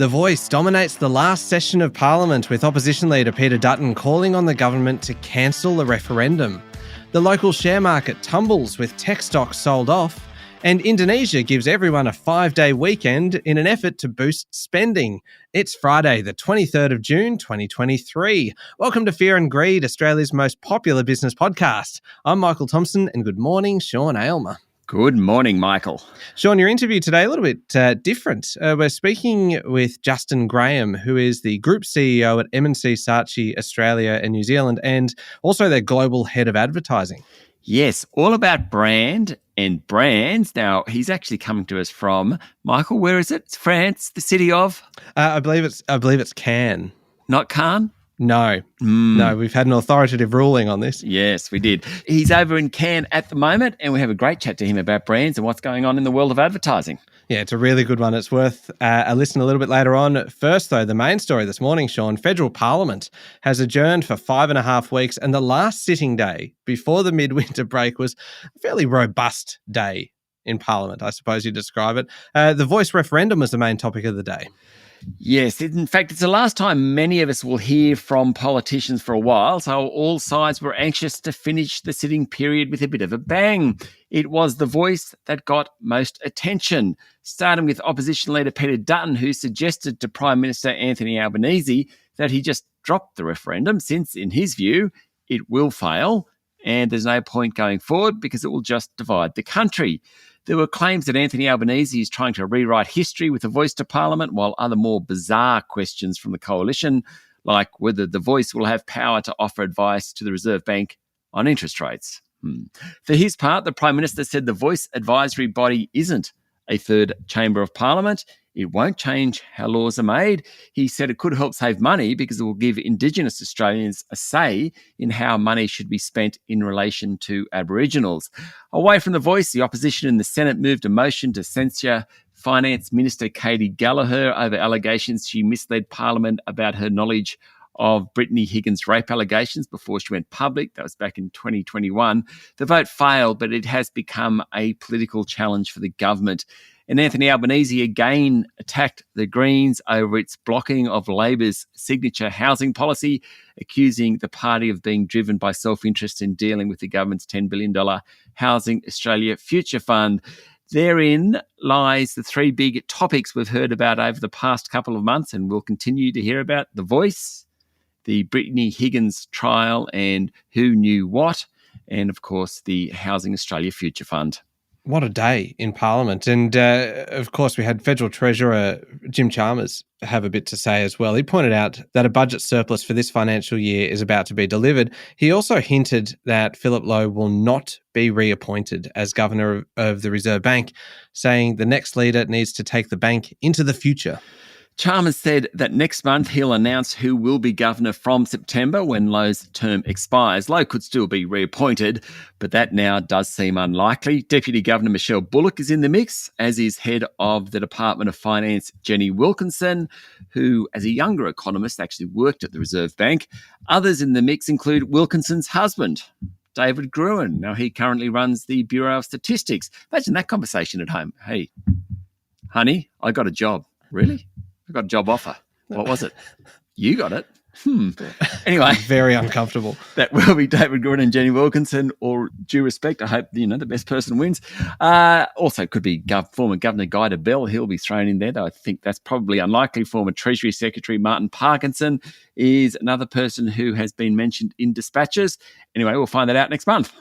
The Voice dominates the last session of Parliament, with Opposition Leader Peter Dutton calling on the government to cancel the referendum. The local share market tumbles with tech stocks sold off, and Indonesia gives everyone a 5-day weekend in an effort to boost spending. It's Friday, the 23rd of June, 2023. Welcome to Fear and Greed, Australia's most popular business podcast. I'm Michael Thompson, and good morning, Sean Aylmer. Good morning, Michael. Sean, your interview today a little bit different. We're speaking with Justin Graham, who is the Group CEO at M&C Saatchi Australia and New Zealand, and also their Global Head of Advertising. Yes, all about brand and brands. Now, he's actually coming to us from, Michael, where is it? It's France, the city of? I believe it's Cannes. Not Cannes? No, we've had an authoritative ruling on this. Yes, we did. He's over in Cannes at the moment, and we have a great chat to him about brands and what's going on in the world of advertising. Yeah, it's a really good one. It's worth a listen a little bit later on. First, though, the main story this morning, Sean, Federal Parliament has adjourned for 5.5 weeks, and the last sitting day before the midwinter break was a fairly robust day in Parliament, I suppose you'd describe it. The Voice referendum was the main topic of the day. Yes, in fact, it's the last time many of us will hear from politicians for a while, so all sides were anxious to finish the sitting period with a bit of a bang. It was the Voice that got most attention, starting with Opposition Leader Peter Dutton, who suggested to Prime Minister Anthony Albanese that he just drop the referendum since, in his view, it will fail and there's no point going forward because it will just divide the country. There were claims that Anthony Albanese is trying to rewrite history with a Voice to Parliament, while other more bizarre questions from the coalition, like whether the Voice will have power to offer advice to the Reserve Bank on interest rates. For his part, the Prime Minister said the Voice advisory body isn't a third chamber of Parliament. It won't change how laws are made. He said it could help save money because it will give Indigenous Australians a say in how money should be spent in relation to Aboriginals. Away from the Voice, the opposition in the Senate moved a motion to censure Finance Minister Katie Gallagher over allegations she misled Parliament about her knowledge of Brittany Higgins' rape allegations before she went public. That was back in 2021. The vote failed, but it has become a political challenge for the government. And Anthony Albanese again attacked the Greens over its blocking of Labor's signature housing policy, accusing the party of being driven by self-interest in dealing with the government's $10 billion Housing Australia Future Fund. Therein lies the three big topics we've heard about over the past couple of months, and we'll continue to hear about: the Voice, the Brittany Higgins trial and who knew what, and of course the Housing Australia Future Fund. What a day in Parliament. And of course, we had Federal Treasurer Jim Chalmers have a bit to say as well. He pointed out that a budget surplus for this financial year is about to be delivered. He also hinted that Philip Lowe will not be reappointed as Governor of the Reserve Bank, saying the next leader needs to take the bank into the future. Chalmers said that next month he'll announce who will be governor from September when Lowe's term expires. Lowe could still be reappointed, but that now does seem unlikely. Deputy Governor Michelle Bullock is in the mix, as is head of the Department of Finance Jenny Wilkinson, who, as a younger economist, actually worked at the Reserve Bank. Others in the mix include Wilkinson's husband, David Gruen. Now, he currently runs the Bureau of Statistics. Imagine that conversation at home. Hey, honey, I got a job. Really? I got a job offer. What was it? You got it. Anyway. Very uncomfortable. That will be David Gruen and Jenny Wilkinson, or due respect. I hope, the best person wins. Also could be former Governor Guy Debelle. He'll be thrown in there, though I think that's probably unlikely. Former Treasury Secretary Martin Parkinson is another person who has been mentioned in dispatches. Anyway, we'll find that out next month.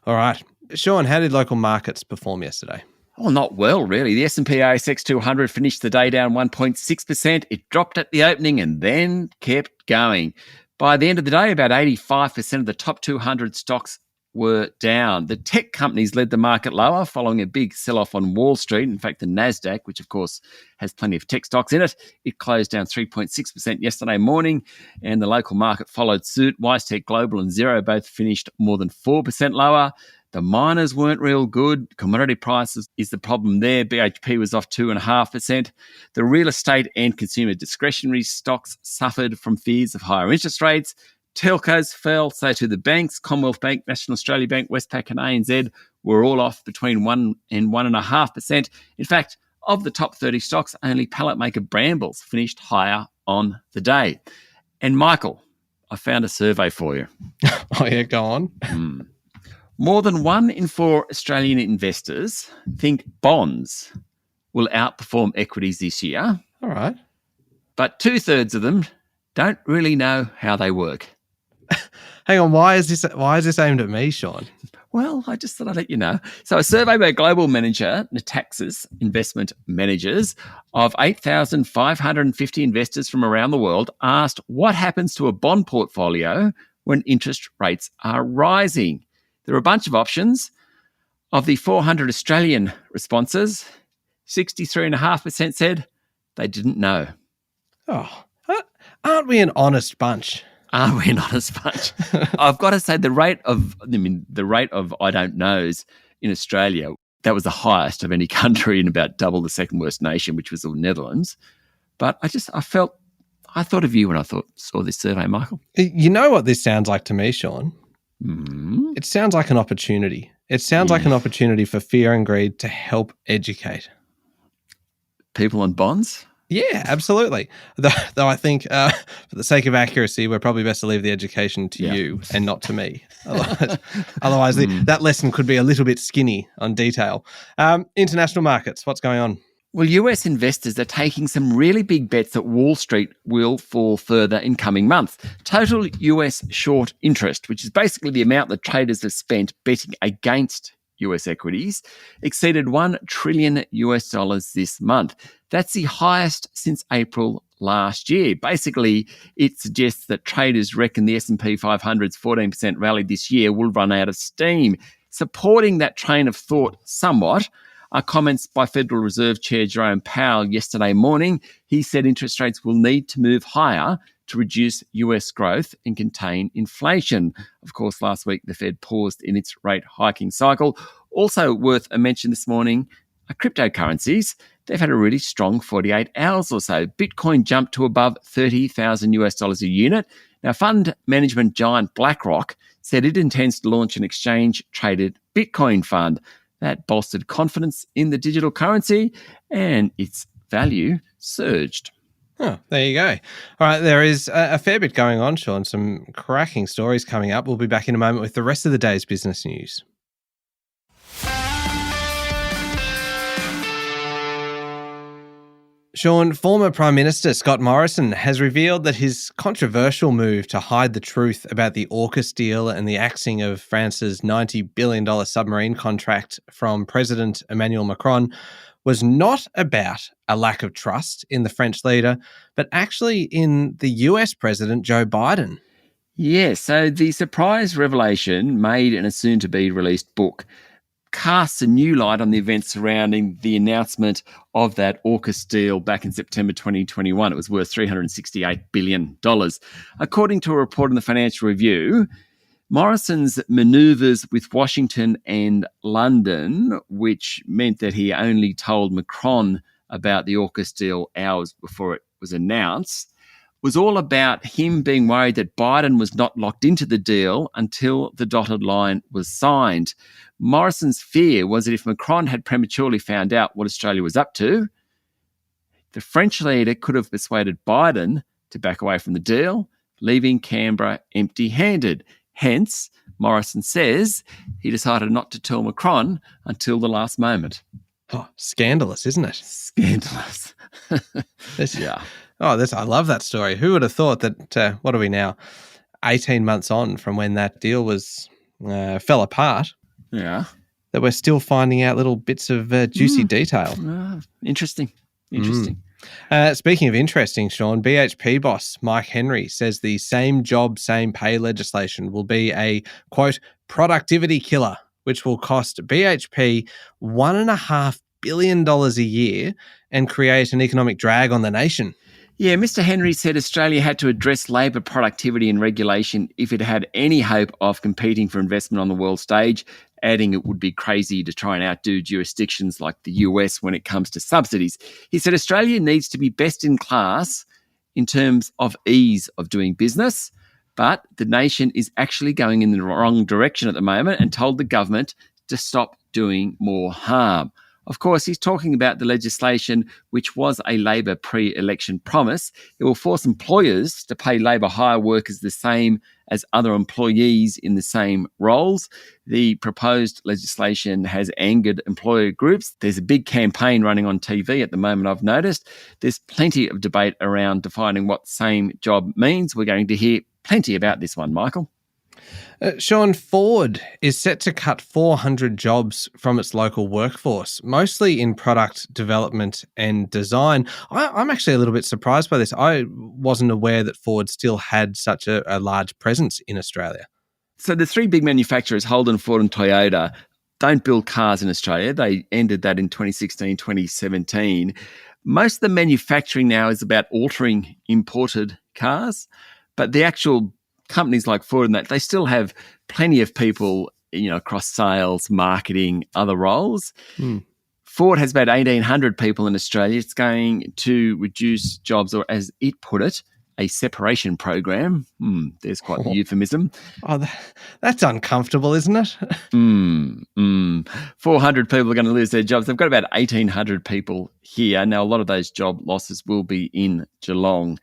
All right. Sean, how did local markets perform yesterday? Well, not well, really. The S&P ASX 200 finished the day down 1.6%. It dropped at the opening and then kept going. By the end of the day, about 85% of the top 200 stocks were down. The tech companies led the market lower following a big sell-off on Wall Street. In fact, the Nasdaq, which of course has plenty of tech stocks in it, it closed down 3.6% yesterday morning, and the local market followed suit. WiseTech Global and Xero both finished more than 4% lower. The miners weren't real good. Commodity prices is the problem there. BHP was off 2.5%. The real estate and consumer discretionary stocks suffered from fears of higher interest rates. Telcos fell, so to the banks. Commonwealth Bank, National Australia Bank, Westpac and ANZ were all off between 1 and 1.5%. In fact, of the top 30 stocks, only pallet maker Brambles finished higher on the day. And Michael, I found a survey for you. Oh, yeah, go on. More than 1 in 4 Australian investors think bonds will outperform equities this year. All right. But 2/3 of them don't really know how they work. Hang on, why is this aimed at me, Sean? Well, I just thought I'd let you know. So a survey by global manager Nataxis Investment Managers of 8,550 investors from around the world asked what happens to a bond portfolio when interest rates are rising. There are a bunch of options. Of the 400 Australian responses, 63.5% said they didn't know. Oh, aren't we an honest bunch? Are we an honest bunch? I've got to say the rate of I don't knows in Australia, that was the highest of any country and about double the second worst nation, which was the Netherlands. But I thought of you when I saw this survey, Michael. You know what this sounds like to me, Sean? Mm-hmm. It sounds like an opportunity. It sounds like an opportunity for Fear and Greed to help educate people on bonds. Yeah, absolutely. Though I think, for the sake of accuracy, we're probably best to leave the education to you and not to me. Otherwise that lesson could be a little bit skinny on detail. International markets, what's going on? Well, US investors are taking some really big bets that Wall Street will fall further in coming months. Total US short interest, which is basically the amount that traders have spent betting against US equities, exceeded $1 trillion this month. That's the highest since April last year. Basically, it suggests that traders reckon the S&P 500's 14% rally this year will run out of steam. Supporting that train of thought somewhat are comments by Federal Reserve Chair Jerome Powell yesterday morning. He said interest rates will need to move higher to reduce US growth and contain inflation. Of course, last week the Fed paused in its rate hiking cycle. Also worth a mention this morning are cryptocurrencies. They've had a really strong 48 hours or so. Bitcoin jumped to above $30,000 a unit. Now, fund management giant BlackRock said it intends to launch an exchange-traded Bitcoin fund. That bolstered confidence in the digital currency and its value surged. Oh, there you go. All right, there is a fair bit going on, Sean. Some cracking stories coming up. We'll be back in a moment with the rest of the day's business news. Sean, former Prime Minister Scott Morrison has revealed that his controversial move to hide the truth about the AUKUS deal and the axing of France's $90 billion submarine contract from President Emmanuel Macron was not about a lack of trust in the French leader, but actually in the US President Joe Biden. Yeah, so the surprise revelation made in a soon-to-be-released book casts a new light on the events surrounding the announcement of that AUKUS deal back in September 2021. It was worth $368 billion. According to a report in the Financial Review, Morrison's manoeuvres with Washington and London, which meant that he only told Macron about the AUKUS deal hours before it was announced, was all about him being worried that Biden was not locked into the deal until the dotted line was signed. Morrison's fear was that if Macron had prematurely found out what Australia was up to, the French leader could have persuaded Biden to back away from the deal, leaving Canberra empty-handed. Hence, Morrison says he decided not to tell Macron until the last moment. Oh, scandalous, isn't it? Scandalous. Yeah. I love that story. Who would have thought that, what are we now, 18 months on from when that deal was fell apart? Yeah. That we're still finding out little bits of juicy detail. Interesting. Speaking of interesting, Sean, BHP boss Mike Henry says the same job, same pay legislation will be a, quote, productivity killer, which will cost BHP $1.5 billion a year and create an economic drag on the nation. Yeah, Mr. Henry said Australia had to address labour productivity and regulation if it had any hope of competing for investment on the world stage, adding it would be crazy to try and outdo jurisdictions like the US when it comes to subsidies. He said Australia needs to be best in class in terms of ease of doing business, but the nation is actually going in the wrong direction at the moment and told the government to stop doing more harm. Of course, he's talking about the legislation which was a Labor pre-election promise. It will force employers to pay Labor hire workers the same as other employees in the same roles. The proposed legislation has angered employer groups. There's a big campaign running on TV at the moment, I've noticed. There's plenty of debate around defining what same job means. We're going to hear plenty about this one, Michael. Sean, Ford is set to cut 400 jobs from its local workforce, mostly in product development and design. I'm actually a little bit surprised by this. I wasn't aware that Ford still had such a large presence in Australia. So the three big manufacturers, Holden, Ford and Toyota, don't build cars in Australia. They ended that in 2016, 2017. Most of the manufacturing now is about altering imported cars, but the actual companies like Ford and that, they still have plenty of people, across sales, marketing, other roles. Ford has about 1,800 people in Australia. It's going to reduce jobs, or as it put it, a separation program. There's quite the euphemism. Oh, that's uncomfortable, isn't it? 400 people are going to lose their jobs. They've got about 1,800 people here. Now, a lot of those job losses will be in Geelong.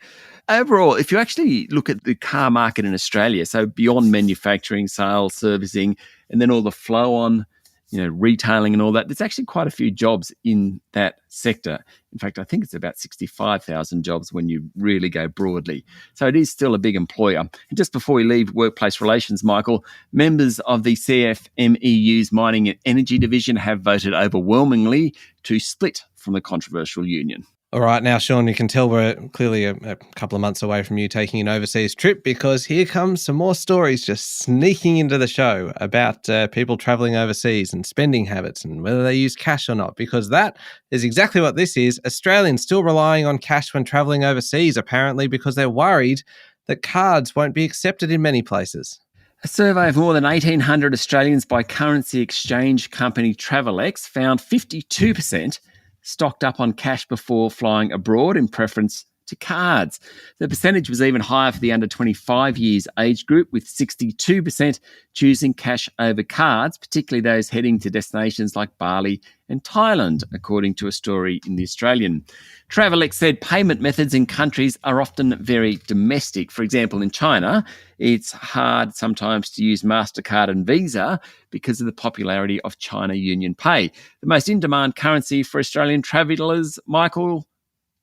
Overall, if you actually look at the car market in Australia, so beyond manufacturing, sales, servicing, and then all the flow on, retailing and all that, there's actually quite a few jobs in that sector. In fact, I think it's about 65,000 jobs when you really go broadly. So it is still a big employer. And just before we leave workplace relations, Michael, members of the CFMEU's Mining and Energy Division have voted overwhelmingly to split from the controversial union. All right, now, Sean, you can tell we're clearly a couple of months away from you taking an overseas trip, because here comes some more stories just sneaking into the show about people travelling overseas and spending habits and whether they use cash or not, because that is exactly what this is. Australians still relying on cash when travelling overseas, apparently, because they're worried that cards won't be accepted in many places. A survey of more than 1,800 Australians by currency exchange company Travelex found 52% stocked up on cash before flying abroad in preference to cards. The percentage was even higher for the under 25 years age group, with 62% choosing cash over cards, particularly those heading to destinations like Bali and Thailand, according to a story in The Australian. Travelex said payment methods in countries are often very domestic. For example, in China, it's hard sometimes to use MasterCard and Visa because of the popularity of China Union Pay. The most in-demand currency for Australian travellers, Michael,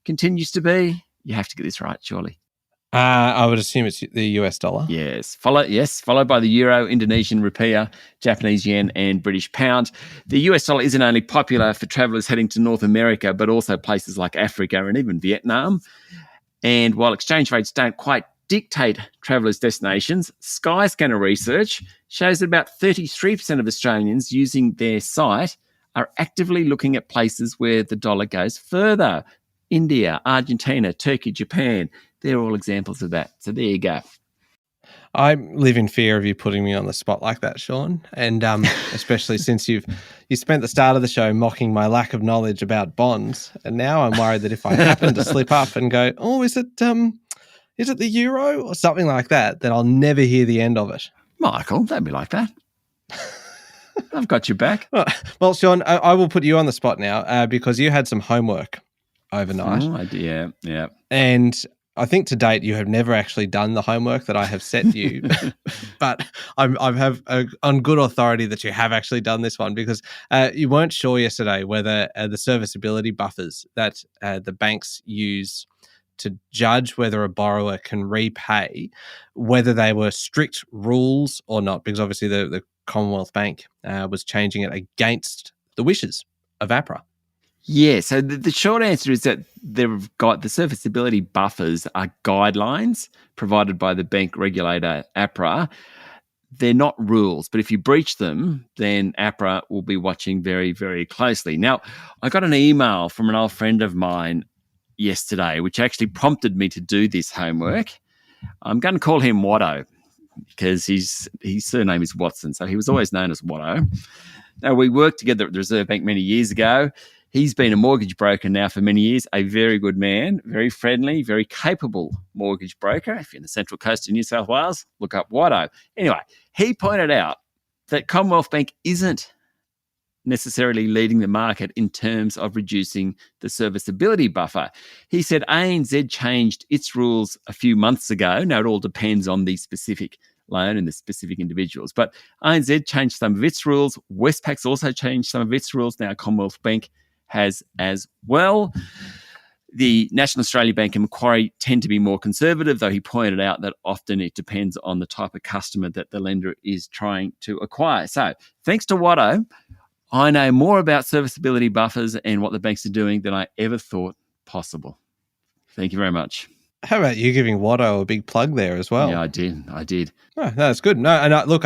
continues to be, you have to get this right, surely. I would assume it's the US dollar. Yes, followed by the euro, Indonesian rupiah, Japanese yen and British pound. The US dollar isn't only popular for travellers heading to North America, but also places like Africa and even Vietnam. And while exchange rates don't quite dictate travellers' destinations, Skyscanner research shows that about 33% of Australians using their site are actively looking at places where the dollar goes further. India, Argentina, Turkey, Japan, they're all examples of that. So there you go. I live in fear of you putting me on the spot like that, Sean, and especially since you spent the start of the show mocking my lack of knowledge about bonds, and now I'm worried that if I happen to slip up and go, oh, is it the euro or something like that, then I'll never hear the end of it. Michael, don't be like that. I've got your back. Well, Sean, I will put you on the spot now because you had some homework overnight. Oh, yeah. And I think to date you have never actually done the homework that I have set you, but I have on good authority that you have actually done this one, because you weren't sure yesterday whether the serviceability buffers that the banks use to judge whether a borrower can repay, whether they were strict rules or not, because obviously the Commonwealth Bank was changing it against the wishes of APRA. Yeah, so the short answer is that they've got the serviceability buffers are guidelines provided by the bank regulator, APRA. They're not rules, but if you breach them, then APRA will be watching very, very closely. Now, I got an email from an old friend of mine yesterday, which actually prompted me to do this homework. I'm going to call him Watto because his surname is Watson, so he was always known as Watto. Now, we worked together at the Reserve Bank many years ago. He's been a mortgage broker now for many years, a very good man, very friendly, very capable mortgage broker. If you're in the Central Coast of New South Wales, look up Watto. Anyway, he pointed out that Commonwealth Bank isn't necessarily leading the market in terms of reducing the serviceability buffer. He said ANZ changed its rules a few months ago. Now, it all depends on the specific loan and the specific individuals. But ANZ changed some of its rules. Westpac's also changed some of its rules. Now, Commonwealth Bank has as well. The National Australia Bank and Macquarie tend to be more conservative, though he pointed out that often it depends on the type of customer that the lender is trying to acquire. So thanks to Watto, I know more about serviceability buffers and what the banks are doing than I ever thought possible. Thank you very much. How about you giving Watto a big plug there as well? Yeah, I did. Oh, that's good. No, and look,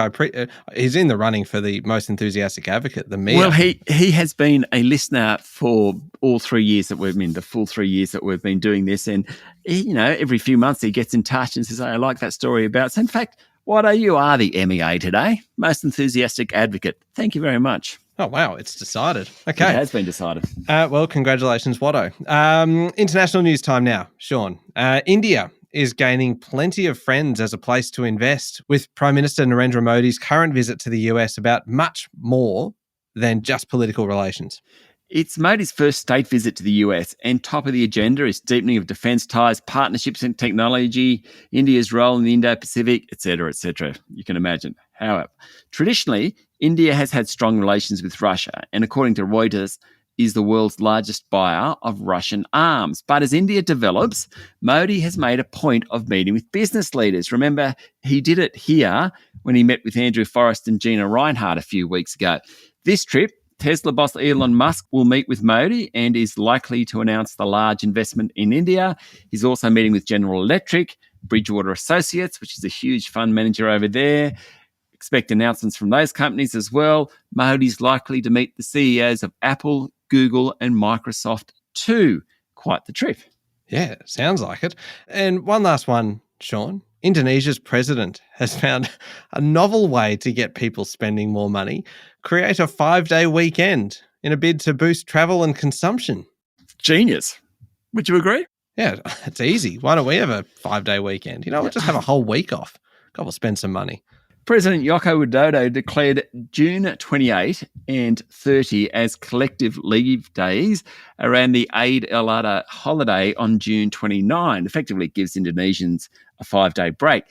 he's in the running for the most enthusiastic advocate, the mayor. Well, he has been a listener for all 3 years that we've been, the full 3 years that we've been doing this. And, every few months he gets in touch and says, I like that story about. So in fact, Watto, you are the MEA today, most enthusiastic advocate. Thank you very much. Oh, wow. It's decided. Okay. It has been decided. Well, congratulations, Watto. International news time now, Sean. India is gaining plenty of friends as a place to invest, with Prime Minister Narendra Modi's current visit to the US about much more than just political relations. It's Modi's first state visit to the US, and top of the agenda is deepening of defence ties, partnerships in technology, India's role in the Indo-Pacific, etc., etc. You can imagine. However, traditionally, India has had strong relations with Russia, and according to Reuters, is the world's largest buyer of Russian arms. But as India develops, Modi has made a point of meeting with business leaders. Remember, he did it here when he met with Andrew Forrest and Gina Rinehart a few weeks ago. This trip, Tesla boss Elon Musk will meet with Modi and is likely to announce the large investment in India. He's also meeting with General Electric, Bridgewater Associates, which is a huge fund manager over there. Expect announcements from those companies as well. Modi's likely to meet the CEOs of Apple, Google and Microsoft too. Quite the trip. Yeah, sounds like it. And one last one, Sean. Indonesia's president has found a novel way to get people spending more money: create a 5-day weekend in a bid to boost travel and consumption. Genius. Would you agree? Yeah, it's easy. Why don't we have a 5-day weekend? We'll just have a whole week off. God, we'll spend some money. President Joko Widodo declared June 28 and 30 as collective leave days around the Eid al-Adha holiday on June 29. Effectively, it gives Indonesians a 5-day break.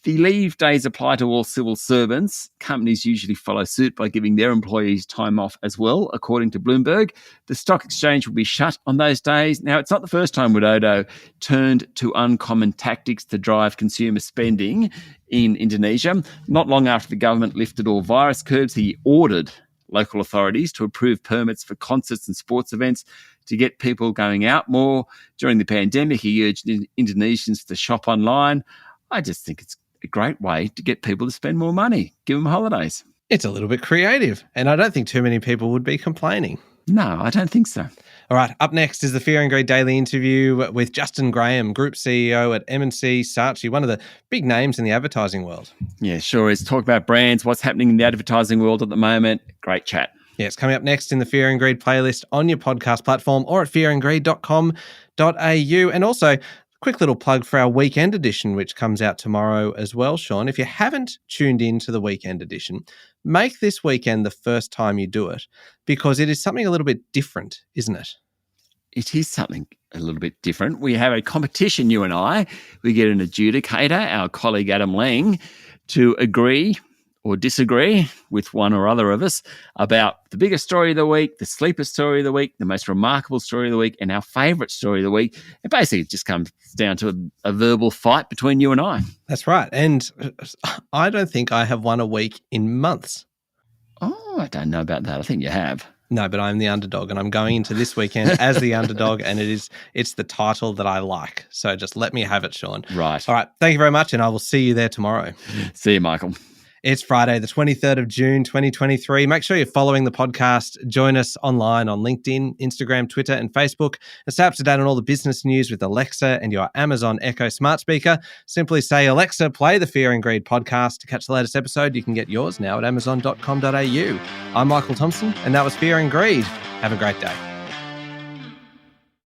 The leave days apply to all civil servants. Companies usually follow suit by giving their employees time off as well, according to Bloomberg. The stock exchange will be shut on those days. Now, it's not the first time Widodo turned to uncommon tactics to drive consumer spending in Indonesia. Not long after the government lifted all virus curbs, he ordered local authorities to approve permits for concerts and sports events to get people going out more. During the pandemic, he urged Indonesians to shop online. I just think it's a great way to get people to spend more money, give them holidays. It's a little bit creative, and I don't think too many people would be complaining. No, I don't think so. All right, up next is the Fear and Greed Daily interview with Justin Graham, Group CEO at M&C Saatchi, one of the big names in the advertising world. Yeah, sure is. Talk about brands, what's happening in the advertising world at the moment. Great chat. Yeah, it's coming up next in the Fear and Greed playlist on your podcast platform or at fearandgreed.com.au. And also, quick little plug for our weekend edition, which comes out tomorrow as well, Sean. If you haven't tuned in to the weekend edition, make this weekend the first time you do it, because it is something a little bit different, isn't it? It is something a little bit different. We have a competition, you and I. We get an adjudicator, our colleague Adam Lang, to agree or disagree with one or other of us about the biggest story of the week, the sleeper story of the week, the most remarkable story of the week, and our favourite story of the week. It basically just comes down to a verbal fight between you and I. That's right. And I don't think I have won a week in months. Oh, I don't know about that. I think you have. No, but I'm the underdog, and I'm going into this weekend as the underdog, and it's the title that I like. So just let me have it, Sean. Right. All right. Thank you very much, and I will see you there tomorrow. See you, Michael. It's Friday, the 23rd of June, 2023. Make sure you're following the podcast. Join us online on LinkedIn, Instagram, Twitter, and Facebook. And stay up to date on all the business news with Alexa and your Amazon Echo smart speaker. Simply say, Alexa, play the Fear and Greed podcast. To catch the latest episode, you can get yours now at amazon.com.au. I'm Michael Thompson, and that was Fear and Greed. Have a great day.